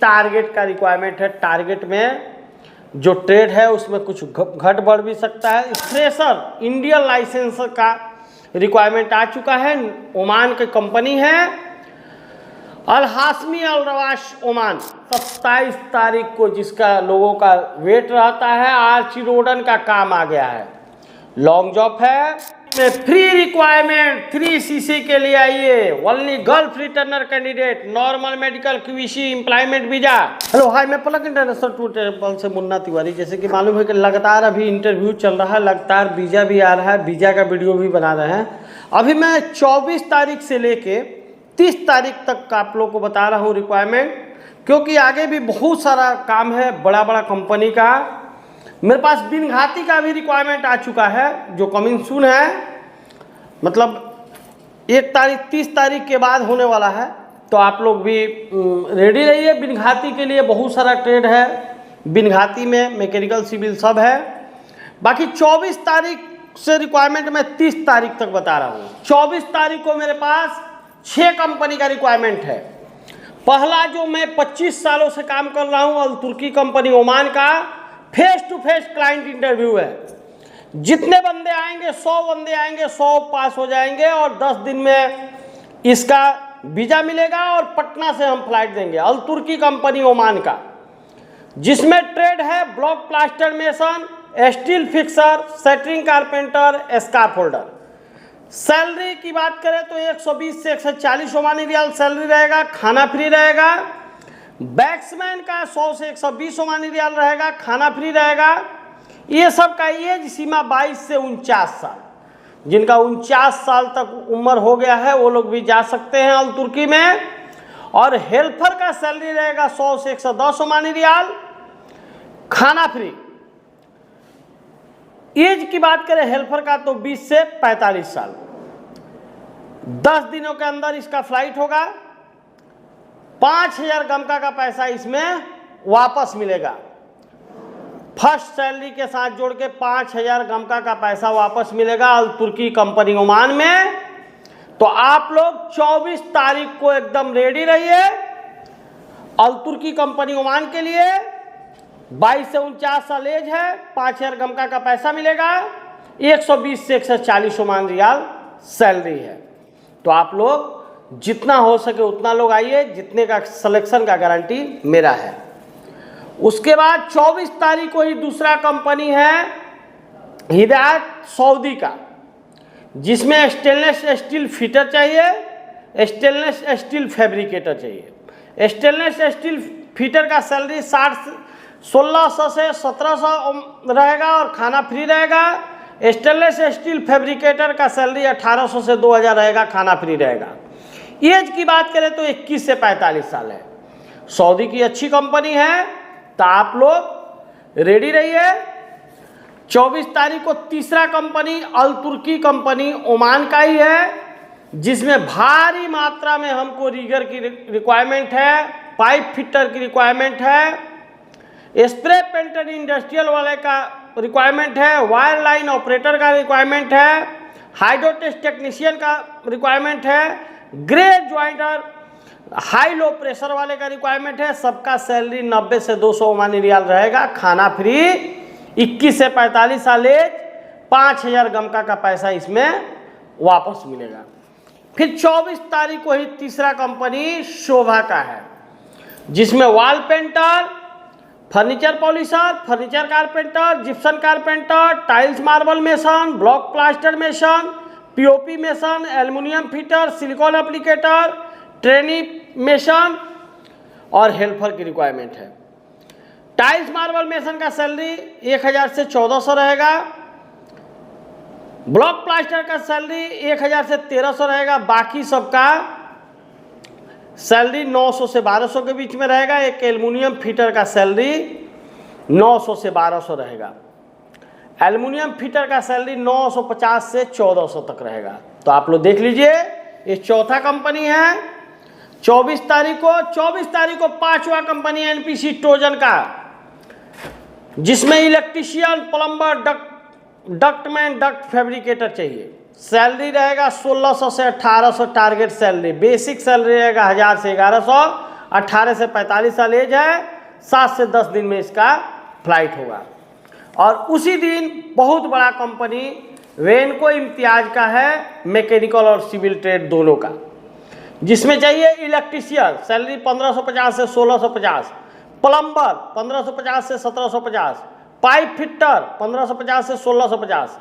Target का requirement है। Target में जो ट्रेड है उसमें कुछ घट बढ़ भी सकता है। फ्रेशर इंडियन लाइसेंस का रिक्वायरमेंट आ चुका है। ओमान की कंपनी है अल हाशमी अल रवाश ओमान। 27 तारीख को जिसका लोगों का वेट रहता है, आर्ची रोडन का काम आ गया है। लॉन्ग जॉब है, फ्री रिक्वायरमेंट 3cc के लिए आइए। Only gulf returner candidate, normal medical QC, employment visa. Hello hi, मैं पलक इंटरनेशनल टूर ट्रैवल से मुन्ना तिवारी। जैसे कि मालूम है कि लगातार अभी इंटरव्यू चल रहा है, लगातार वीजा भी आ रहा है, वीजा का वीडियो भी बना रहे हैं। अभी मैं 24 तारीख से लेके 30 तारीख तक का आप लोग को बता रहा हूँ रिक्वायरमेंट, क्योंकि आगे भी बहुत सारा काम है बड़ा बड़ा कंपनी का। मेरे पास बिन घाती का भी रिक्वायरमेंट आ चुका है जो कमिंग सून है, मतलब 1 तारीख 30 तारीख के बाद होने वाला है। तो आप लोग भी रेडी रहिए। बिन घाती के लिए बहुत सारा ट्रेड है, बिन घाती में मैकेनिकल सिविल सब है। बाकी 24 तारीख से रिक्वायरमेंट मैं 30 तारीख तक बता रहा हूँ। 24 तारीख को मेरे पास 6 कंपनी का रिक्वायरमेंट है। पहला जो मैं 25 सालों से काम कर रहा हूँ, अल तुर्की कंपनी ओमान का face to face client interview है। जितने बंदे आएंगे 100 बंदे आएंगे, 100 पास हो जाएंगे और 10 दिन में इसका वीजा मिलेगा और पटना से हम फ्लाइट देंगे। अल तुर्की कंपनी ओमान का, जिसमें ट्रेड है block plaster mason, steel fixer, shuttering carpenter, scaffold holder. Salary की बात करें तो 120 से 140 ओमानी रियाल सैलरी रहेगा, खाना फ्री रहेगा। बैट्समैन का 100 से 120 ओमानी रियाल रहेगा, खाना फ्री रहेगा। ये सब का एज सीमा 22 से 49 साल। जिनका 49 साल तक उम्र हो गया है वो लोग भी जा सकते हैं अल तुर्की में। और हेल्पर का सैलरी रहेगा 100 से 110 ओमानी रियाल, खाना फ्री। एज की बात करें हेल्पर का तो 20 से 45 साल। 10 दिनों के अंदर इसका फ्लाइट होगा। 5000 गमका का पैसा इसमें वापस मिलेगा। फर्स्ट सैलरी के साथ जोड़ के 5000 गमका का पैसा वापस मिलेगा अल तुर्की कंपनी ओमान में। तो आप लोग 24 तारीख को एकदम रेडी रहिए अल तुर्की कंपनी ओमान के लिए। 22 से 49 साल एज है, 5000 गमका का पैसा मिलेगा, 120 से 140 ओमान रियाल सैलरी है। तो आप लोग जितना हो सके उतना लोग आइए, जितने का सिलेक्शन का गारंटी मेरा है। उसके बाद 24 तारीख को ही दूसरा कंपनी है हिदायत सऊदी का, जिसमें स्टेनलेस स्टील फिटर चाहिए, स्टेनलेस स्टील फैब्रिकेटर चाहिए। स्टेनलेस स्टील फिटर का सैलरी 1600 से 1700 रहेगा और खाना फ्री रहेगा। स्टेनलेस स्टील फैब्रिकेटर का सैलरी 1800 से 2000 रहेगा, खाना फ्री रहेगा। एज की बात करें तो 21 से 45 साल है। सऊदी की अच्छी कंपनी है, तो आप लोग रेडी रहिए। 24 तारीख को तीसरा कंपनी अल तुर्की कंपनी ओमान का ही है, जिसमें भारी मात्रा में हमको रिगर की रिक्वायरमेंट है, पाइप फिटर की रिक्वायरमेंट है, स्प्रे पेंटर इंडस्ट्रियल वाले का रिक्वायरमेंट है, वायर लाइन ऑपरेटर का रिक्वायरमेंट है, हाइड्रोटेस्ट टेक्नीशियन का रिक्वायरमेंट है, ग्रे ज्वाइंटर हाई लो प्रेशर वाले का रिक्वायरमेंट है। सबका सैलरी 90 से 200 ओमानी रियाल रहेगा, खाना फ्री। 21 से 45 साल एज, 5000 गमका का पैसा इसमें वापस मिलेगा। फिर 24 तारीख को ही तीसरा कंपनी शोभा का है, जिसमें wall painter, furniture polisher, furniture carpenter, Gipson carpenter, tiles marble mason, block plaster mason, POP mason, aluminium fitter, silicon applicator, trainee mason और हेल्पर की रिक्वायरमेंट है। टाइल्स मार्बल मेसन का सैलरी 1000 से 1400 रहेगा। ब्लॉक प्लास्टर का सैलरी 1000 से 1300 रहेगा। बाकी सबका सैलरी 900 से 1200 के बीच में रहेगा। एक एल्युमिनियम फिटर का सैलरी 900 से 1200 रहेगा। एल्युमिनियम फिटर का सैलरी 950 से 1400 तक रहेगा। तो आप लोग देख लीजिए, ये चौथा कंपनी है। 24 तारीख को पांचवा कंपनी एनपीसी ट्रोजन का, जिसमें electrician, plumber, ductman, duct fabricator चाहिए। सैलरी रहेगा 1600 से 1800 टारगेट सैलरी। बेसिक सैलरी रहेगा 1000 से 1100 18 से 45 साल एज है, 7 से 10 दिन में इसका फ्लाइट होगा। और उसी दिन बहुत बड़ा कंपनी वेनको इम्तियाज का है, मैकेनिकल और सिविल ट्रेड दोनों का, जिसमें चाहिए इलेक्ट्रीशियन, सैलरी 1550 से 1650, प्लम्बर 1550 से 1750, पाइप फिटर 1550 से 1650,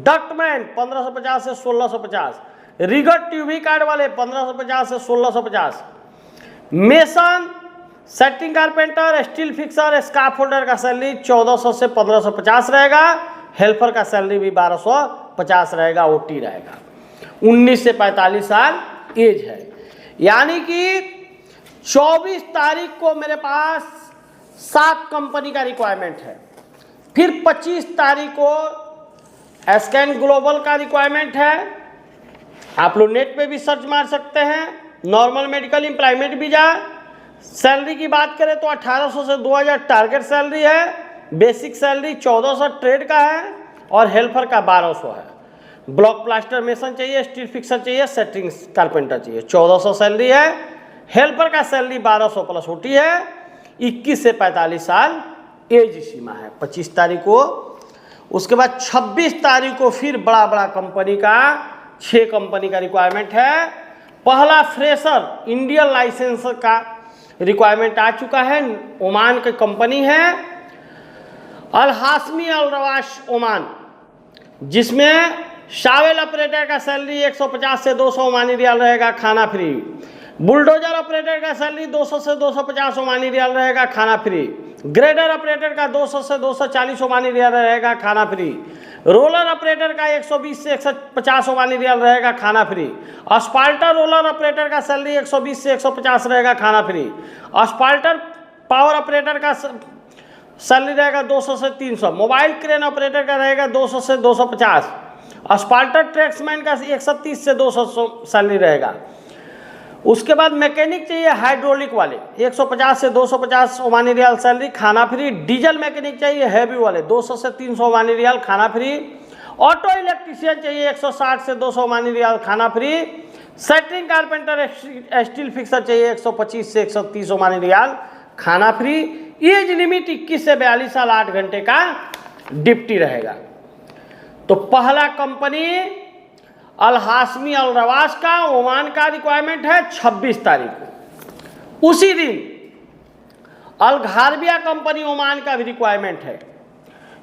डक्टमैन 1550 से 1650, रिगर ट्यूबी कार्ड वाले 1550 से 1650, mason, setting carpenter, steel fixer, scaffold holder का सैलरी 1400 से 1550 रहेगा, हेल्पर का सैलरी भी 1250 रहेगा, ओटी रहेगा। 19 से 45 साल एज है। यानी कि 24 तारीख को मेरे पास 7 कंपनी का रिक्वायरमेंट है, फिर 25 तारीख को एस्कैन ग्लोबल का रिक्वायरमेंट है। आप लोग नेट पे भी सर्च मार सकते हैं। Normal medical employment visa, salary की बात करें तो 1800 से 2000 टारगेट सैलरी है, बेसिक सैलरी 1400 ट्रेड का है और हेल्पर का 1200 है। ब्लॉक प्लास्टर मेसन चाहिए, स्टील फिक्सर चाहिए, सेटिंग कारपेंटर चाहिए, 1400 सैलरी है, हेल्पर का सैलरी 1200 प्लस ओटी है। 21 से 45 साल एज सीमा है 25 तारीख को। उसके बाद 26 तारीख को फिर बड़ा बड़ा कंपनी का 6 कंपनी का रिक्वायरमेंट है। पहला फ्रेशर इंडियन लाइसेंस का रिक्वायरमेंट आ चुका है, ओमान की कंपनी है अल हाशमी अल रवाश ओमान, जिसमें शावेल ऑपरेटर का सैलरी 150 से 200 ओमानी रियाल रहेगा, खाना फ्री। बुलडोजर ऑपरेटर का सैलरी 200 से 250 ओमानी रियाल रहेगा, खाना फ्री। ग्रेडर ऑपरेटर का 200 से 240 ओमानी रियाल रहेगा, खाना फ्री। रोलर ऑपरेटर का 120 से 150 ओमानी रियाल रहेगा, खाना फ्री। अस्पाल्टर रोलर ऑपरेटर का सैलरी 120 से 150 रहेगा, खाना फ्री। अस्पाल्टर पावर ऑपरेटर का सैलरी रहेगा 200 से 300। मोबाइल क्रेन ऑपरेटर का रहेगा 200 से 250। अस्पाल्टर ट्रैक्समैन का 130 से 200 सैलरी रहेगा। उसके बाद मैकेनिक चाहिए हाइड्रोलिक वाले 150 से 250 ओमानी रियाल सैलरी, खाना फ्री। डीजल मैकेनिक चाहिए हैवी वाले 200 से 300 ओमानी रियाल, खाना फ्री। ऑटो इलेक्ट्रीशियन चाहिए 160 से 200 ओमानी रियाल, खाना फ्री। सेटरिंग कारपेंटर स्टील फिक्सर चाहिए 125 से 130 ओमानी रियाल, खाना फ्री। एज लिमिट 21 से 42 साल, 8 घंटे का ड्यूटी रहेगा। तो पहला कंपनी अल हाशमी अल रवाश का ओमान का रिक्वायरमेंट है 26 तारीख को। उसी दिन अल घारबिया कंपनी ओमान का भी रिक्वायरमेंट है,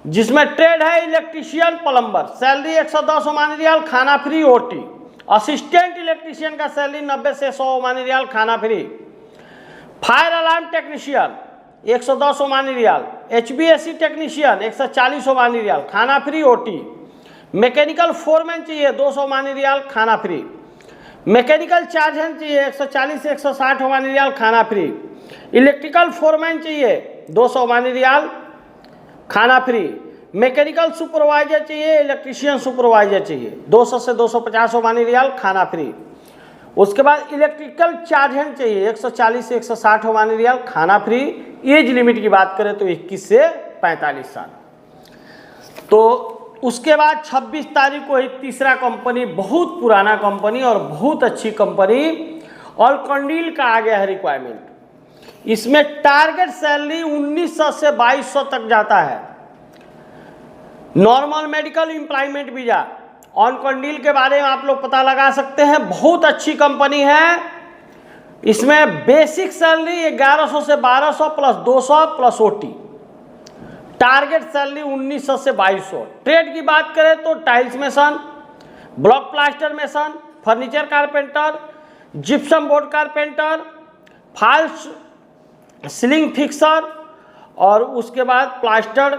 जिसमें ट्रेड है electrician plumber, salary 110 Omani riyal, खाना फ्री, ओटी। असिस्टेंट इलेक्ट्रीशियन का सैलरी 90 से 100 ओमानी रियाल, खाना free. Fire alarm technician 110 Omani riyal. HVAC technician 140 Omani riyal, खाना फ्री, ओटी। मैकेनिकल फोरमैन चाहिए 200 ओमानी रियाल, खाना फ्री। मैकेनिकल चार्ज हैंड चाहिए 140 से 160 ओमानी रियाल, खाना फ्री। इलेक्ट्रिकल फोरमैन चाहिए 200 ओमानी रियाल, खाना फ्री। मैकेनिकल सुपरवाइजर चाहिए, इलेक्ट्रीशियन सुपरवाइजर चाहिए 200 से 250 ओमानी रियाल, खाना फ्री। उसके बाद इलेक्ट्रिकल चार्ज हैंड चाहिए 140 से 160 ओमानी रियाल, खाना फ्री। एज लिमिट की बात करें तो 21 से 45 साल। तो उसके बाद 26 तारीख को ही तीसरा कंपनी, बहुत पुराना कंपनी और बहुत अच्छी कंपनी ऑलकंडील का आ गया है रिक्वायरमेंट। इसमें टारगेट सैलरी 1900 से 2200 तक जाता है। नॉर्मल मेडिकल एम्प्लॉयमेंट वीजा ऑलकंडील के बारे में आप लोग पता लगा सकते हैं, बहुत अच्छी कंपनी है। इसमें बेसिक सैलरी 1100 से 1200 plus 200 plus OT. Target salary 1900 से 2200। ट्रेड की बात करें तो tiles mason, block plaster mason, furniture carpenter, gypsum board carpenter, false ceiling fixer, और उसके बाद प्लास्टर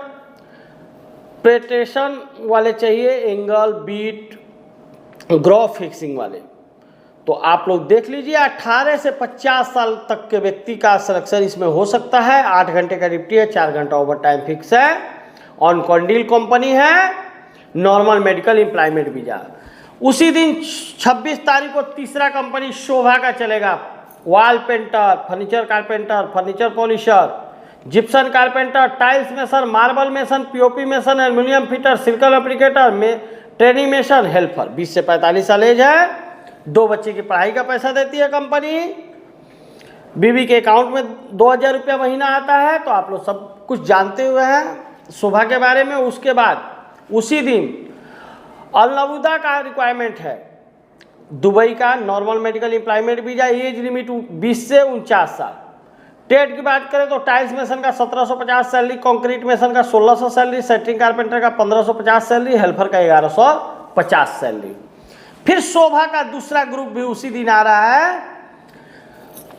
पेट्रेशन वाले चाहिए, एंगल बीट ग्रो फिक्सिंग वाले। तो आप लोग देख लीजिए 18 से 50 साल तक के व्यक्ति का सिलेक्शन इसमें हो सकता है। 8 घंटे का ड्यूटी है, 4 घंटा ओवर टाइम फिक्स है। ऑनकॉन्डील कंपनी है, नॉर्मल मेडिकल एम्प्लॉयमेंट वीजा। उसी दिन 26 तारीख को तीसरा कंपनी शोभा का चलेगा। Wall painter, furniture carpenter, furniture polisher, Gipson carpenter, tiles mason, marble mason, POP mason, aluminium fitter, silicon applicator में ट्रेनिंग मेसन, हेल्पर। 20 से 45 साल एज है। 2 बच्चे की पढ़ाई का पैसा देती है कंपनी। बीवी के अकाउंट में 2000 रुपया महीना आता है, तो आप लोग सब कुछ जानते हुए हैं शोभा के बारे में। उसके बाद उसी दिन अलनबूदा का रिक्वायरमेंट है, दुबई का normal medical employment visa, age limit 20 से 49 साल। ट्रेड की बात करें तो टाइल्स मेसन का 1750 सैलरी, कंक्रीट मेसन का 1600 सैलरी, सेटरिंग कारपेंटर का 1550 सैलरी, हेल्पर का 1150 सैलरी। फिर शोभा का दूसरा ग्रुप भी उसी दिन आ रहा है,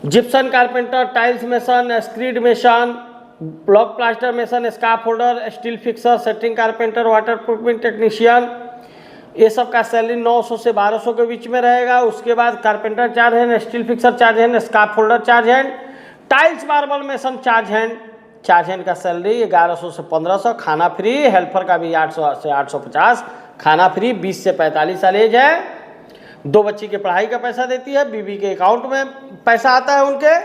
gypsum carpenter, tiles mason, screed mason, block plaster mason, scarf holder, steel fixer, shuttering carpenter, water proofing technician, ये सब का सैलरी 900 से 1200 के बीच में रहेगा। उसके बाद carpenter charge hand, steel fixer charge hand, scarf holder charge hand, tiles marble mason charge hand का सैलरी 1100 से 1500, खाना फ्री, हेल्पर का भी 800 से 850, खाना फ्री, 20 से 45 साल एज है, 2 बच्ची के पढ़ाई का पैसा देती है, बीवी के अकाउंट में पैसा आता है उनके।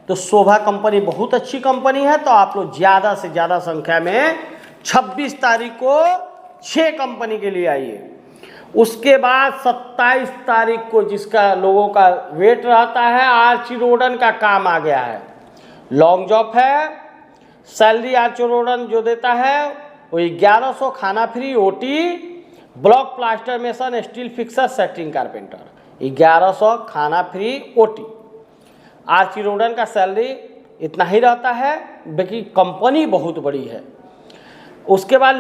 तो शोभा कंपनी बहुत अच्छी कंपनी है। तो आप लोग ज़्यादा से ज़्यादा संख्या में 26 तारीख को 6 कंपनी के लिए आइए। उसके बाद 27 तारीख को जिसका लोगों का वेट रहता है, आर्ची रोडन का काम आ गया है, लॉन्ग जॉब है, सैलरी आर्ची रोडन जो देता है वो 1100, खाना free, OT, block plaster mason, steel fixer, shuttering carpenter 1100, खाना फ्री, ओटी। आर्ची रोडन का सैलरी इतना ही रहता है, बाकी कंपनी बहुत बड़ी है। उसके बाद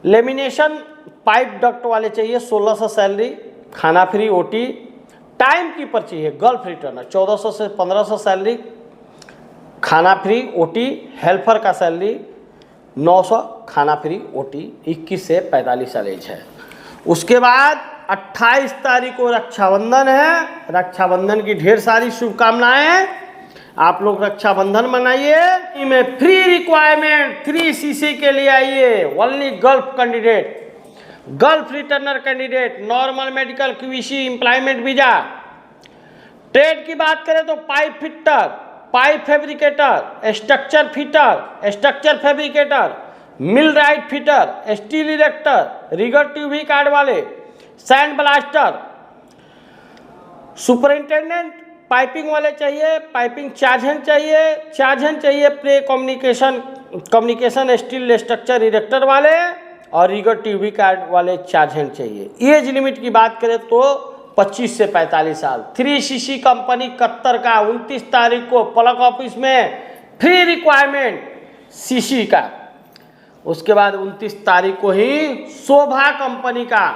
लेमिनेशन पाइप डक्ट वाले चाहिए, 1600 सैलरी, खाना फ्री, ओटी। टाइम कीपर चाहिए, गल्फ रिटर्नर, 1400 से 1500 सैलरी, खाना फ्री, ओटी। हेल्पर का सैलरी 900, खाना फ्री, ओटी। 21 से 45 साल एज है। उसके बाद 28 तारीख को रक्षाबंधन है। रक्षाबंधन की ढेर सारी शुभकामनाएं हैं, आप लोग रक्षाबंधन मनाइए। में फ्री रिक्वायरमेंट 3cc के लिए आइए, only Gulf candidate, Gulf returner candidate, normal medical, QC, employment visa. Trade की बात करें तो pipe fitter, pipe fabricator, structure fitter, structure fabricator, millwright fitter, steel erector, rigger TUV card वाले, sand blaster, superintendent piping वाले चाहिए, piping charge hand चाहिए, pre communication steel structure erector वाले और रिगर टीवी कार्ड वाले charge hand चाहिए। Age limit की बात करें तो 25 से 45 साल। 3cc कंपनी कत्तर का 29 तारीख को प्लग ऑफिस में फ्री रिक्वायरमेंट सीसी का। उसके बाद 29 तारीख को ही शोभा कंपनी का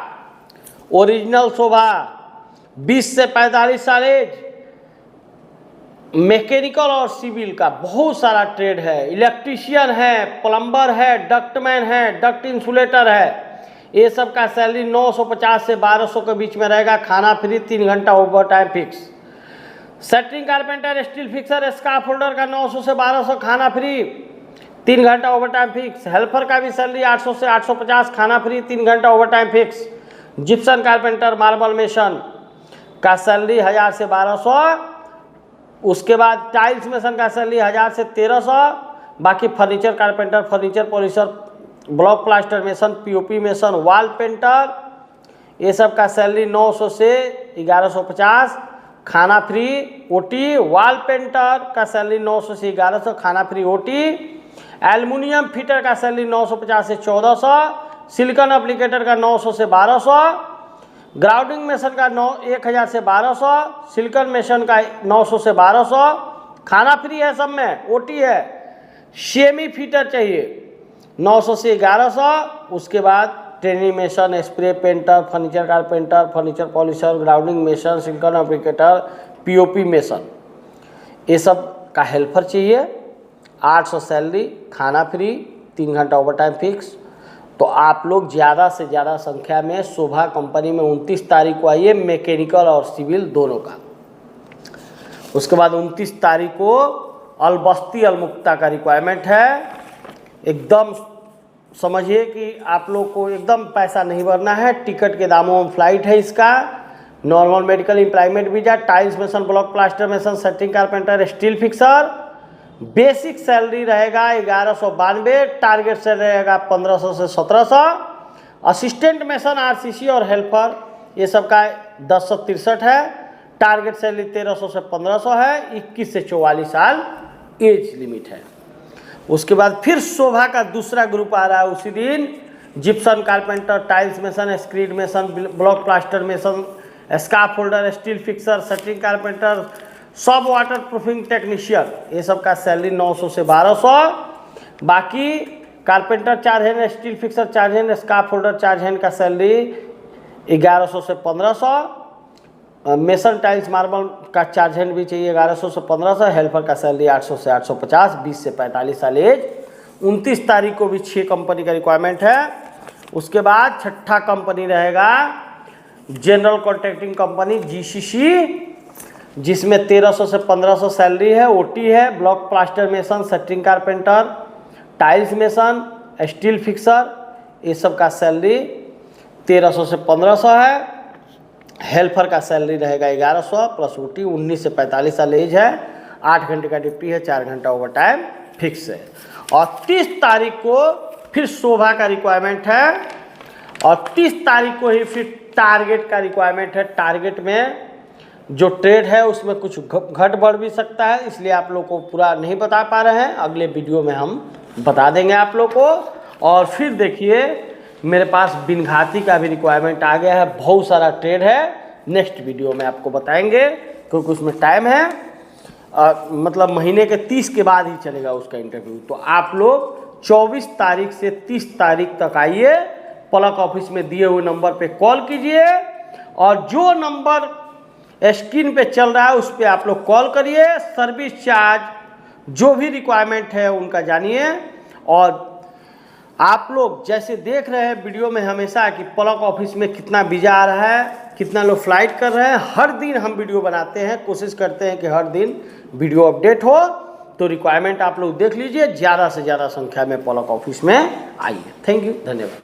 ओरिजिनल शोभा 20 से 45 साल एज, मैकेनिकल और सिविल का बहुत सारा ट्रेड है, इलेक्ट्रीशियन है, प्लम्बर है, डक्टमैन है, डक्ट इंसुलेटर है, ये सब का सैलरी 950 से 1200 के बीच में रहेगा, खाना फ्री, 3 घंटा overtime fix. Shuttering carpenter, steel fixer, scaffold holder का 900 से 1200, खाना फ्री, 3 घंटा ओवर टाइम फिक्स। हेल्पर का भी सैलरी 800 से 850, खाना फ्री, 3 घंटा overtime fix. Gipson carpenter, marble mason का सैलरी 1000 से 1200। उसके बाद टाइल्स मेसन का सैलरी 1000 से 1300। बाकी furniture carpenter, furniture polisher, block plaster mason, POP mason, wall painter, ये सब का सैलरी 900 से 1150, खाना फ्री, ओटी। वॉल पेंटर का सैलरी 900 से 1100, खाना फ्री, ओटी। एल्युमिनियम फिटर का सैलरी 950 से 1400, सिलिकॉन एप्लीकेटर का 900 से 1200, ग्राउंडिंग मेसन का 1000 से 1200, सिलिकॉन मेसन का 900 से 1200, खाना फ्री है सब में, ओटी है। सेमी फिटर चाहिए 900 से 1100। उसके बाद training mason, spray painter, furniture carpenter, furniture polisher, grounding mason, silicon applicator, POP mason, ये सब का हेल्पर चाहिए। 800 सैलरी, खाना फ्री, 3 घंटा ओवर टाइम फिक्स। तो आप लोग ज़्यादा से ज़्यादा संख्या में शोभा कंपनी में 29 तारीख को आइए, मैकेनिकल और सिविल दोनों का। उसके बाद 29 तारीख को अलबस्ती अलमुक्ता का रिक्वायरमेंट है। एकदम समझिए कि आप लोग को एकदम पैसा नहीं भरना है, टिकट के दामों में फ्लाइट है इसका। Normal medical employment visa, tiles mason, block plaster mason, shuttering carpenter, steel fixer. Basic salary रहेगा 1192, टारगेट से रहेगा 1500 से 1700। असिस्टेंट मेसन, आरसीसी और हेल्पर ये सब का 1063 है। टारगेट सैलरी 1300 से 1500 है, 21 से 44 साल एज लिमिट है। उसके बाद फिर शोभा का दूसरा ग्रुप आ रहा है उसी दिन, gypsum carpenter, tiles mason, screed mason, block plaster mason, scarf holder, steel fixer, shuttering carpenter, सब वाटर प्रूफिंग टेक्नीशियन, ये सब का सैलरी 900 से 1200। बाकी carpenter 4 hand, steel fixer 4 hand, scaffolder 4 hand का सैलरी 1100 से 1500। मेसन टाइल्स मार्बल का 4 hand भी चाहिए 1100 से 1500। हेल्पर का सैलरी 800 से 850, 20 से 45 साल एज। 29 तारीख को भी 6 कंपनी का रिक्वायरमेंट है। उसके बाद छठा कंपनी रहेगा जनरल कॉन्ट्रैक्टिंग कंपनी जीसीसी, जिसमें 1300 से 1500 सैलरी है, ओटी है, block plaster mason, shuttering carpenter, tiles mason, steel fixer, ये सब का सैलरी 1300 से 1500 है। हेल्पर का सैलरी रहेगा 1100 प्लस ओटी। 19 से 45 साल एज है, 8 घंटे का ड्यूटी है, 4 घंटा ओवर टाइम फिक्स है। और 30 तारीख को फिर शोभा का रिक्वायरमेंट है, और 30 तारीख को ही फिर टारगेट का रिक्वायरमेंट है। टारगेट में जो ट्रेड है उसमें कुछ घट बढ़ भी सकता है, इसलिए आप लोग को पूरा नहीं बता पा रहे हैं, अगले वीडियो में हम बता देंगे आप लोग को। और फिर देखिए मेरे पास बिनघाती का भी रिक्वायरमेंट आ गया है, बहुत सारा ट्रेड है, नेक्स्ट वीडियो में आपको बताएंगे क्योंकि उसमें टाइम है, मतलब महीने के 30 के बाद ही चलेगा उसका इंटरव्यू। तो आप लोग 24 तारीख से 30 तारीख तक आइए, पलक ऑफिस में दिए हुए नंबर पे कॉल कीजिए, और जो नंबर स्क्रीन पे चल रहा है उस पर आप लोग कॉल करिए। सर्विस चार्ज जो भी रिक्वायरमेंट है उनका जानिए। और आप लोग जैसे देख रहे हैं वीडियो में हमेशा कि पलक ऑफिस में कितना वीज़ा आ रहा है, कितना लोग फ्लाइट कर रहे हैं, हर दिन हम वीडियो बनाते हैं, कोशिश करते हैं कि हर दिन वीडियो अपडेट हो। तो रिक्वायरमेंट आप लोग देख लीजिए, ज़्यादा से ज़्यादा संख्या में पलक ऑफिस में आइए। थैंक यू, धन्यवाद।